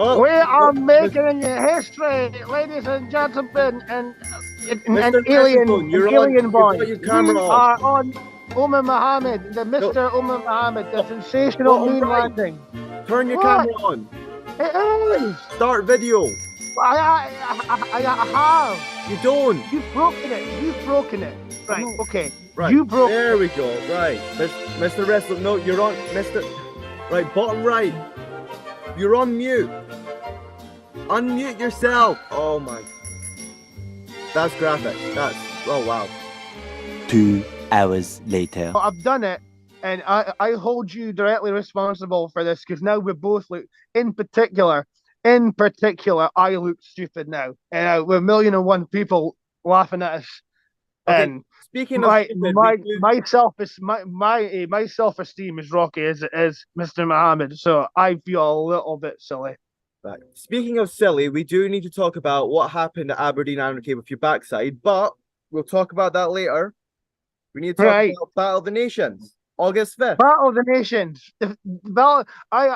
Oh, We are making history, ladies and gentlemen, and Mr. WrestleZone, you're on. alien You've boy. got your We camera on. are on Umar Mohammed, the Mr. Umar Mohammed, the sensational moon right. landing. Turn your What? camera on. It is. Start video. I have. You don't. You've broken it. You've broken it. Right. Okay. Right. You broke. There we go. Right. Mr. WrestleZone. No, you're on. Mr. Right. Bottom right. You're on mute. Unmute yourself. Oh my. That's graphic. That's. Oh wow. 2 hours later. I've done it, and I hold you directly responsible for this because now we both look. In particular, I look stupid now, and with 1,000,001 people laughing at us. Okay. And speaking of stupid, my self-esteem is rocky as it is, Mr. Mohammed. So I feel a little bit silly. Right. Speaking of silly, we do need to talk about what happened at Aberdeen Anarchy with your backside, but we'll talk about that later. We need to talk about Battle of the Nations, August 5th. Battle of the Nations. I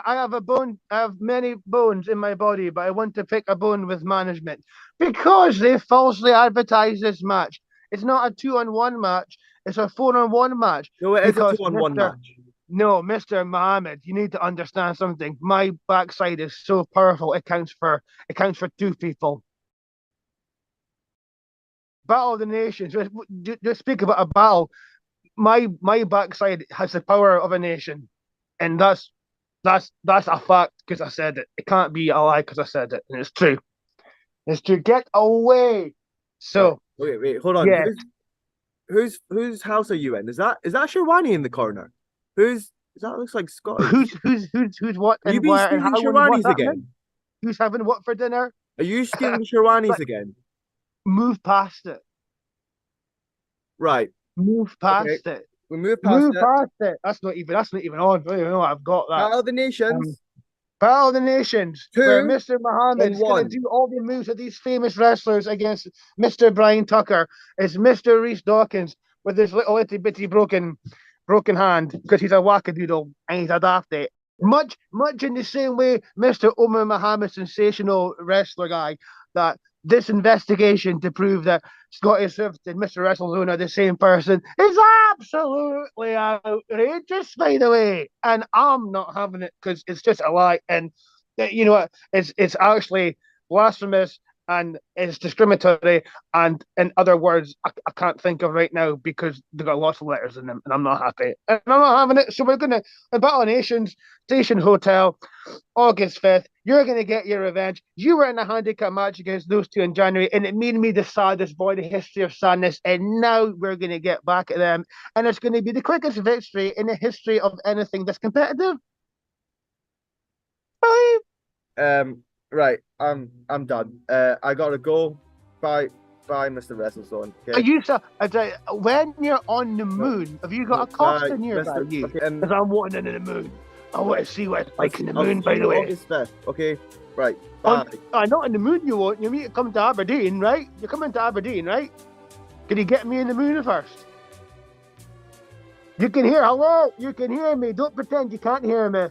have a bone. I have many bones in my body, but I want to pick a bone with management because they falsely advertise this match. It's not a 2-on-1 match. It's a 4-on-1 match. No, it is a 2-on-1 match. No, Mr. Mohammed, you need to understand something. My backside is so powerful. It counts for 2 people. Battle of the Nations. Just speak about a battle. My backside has the power of a nation, and that's a fact because I said it. It can't be a lie because I said it, and it's true. It's true. Get away. So wait, hold on. Yeah. Whose house are you in? Is that Sherwani in the corner? That looks like Scott. Who's what? Are you being stealing Sherwani's again? Who's having what for dinner? Are you stealing Sherwani's again? Move past it. Right. Move past it. We move past it. That's not even on. I don't even know I've got that. Battle of the Nations. Battle of the Nations. Where Mr. Mohammed is going to do all the moves of these famous wrestlers against Mr. Bryan Tucker. It's Mr. Reese Dawkins with his little itty bitty broken hand because he's a wackadoodle and he's a dafty. Much in the same way, Mr. Umar Mohammed, sensational wrestler guy, that this investigation to prove that Scotty Swift and Mr. WrestleZone are the same person is absolutely outrageous, by the way. And I'm not having it because it's just a lie. And you know what? It's actually blasphemous and it's discriminatory. And in other words, I can't think of right now because they've got lots of letters in them, and I'm not happy. And I'm not having it. So we're gonna Battle of Nations, Station Hotel, August 5th. You're going to get your revenge. You were in a handicap match against those two in January, and it made me the saddest boy, the history of sadness. And now we're going to get back at them, and it's going to be the quickest victory in the history of anything that's competitive. Bye. Right. I'm done. I gotta go. Bye, Mr. WrestleZone. Okay. When you're on the moon, have you got a costume nearby you? Because I'm wanting into the moon. I want to see what it's like in the moon, by the way. August 5th. Okay, right. Bye. Not in the moon you won't. You need to come to Aberdeen, right? You're coming to Aberdeen, right? Can you get me in the moon first? You can hear, hello? You can hear me. Don't pretend you can't hear me.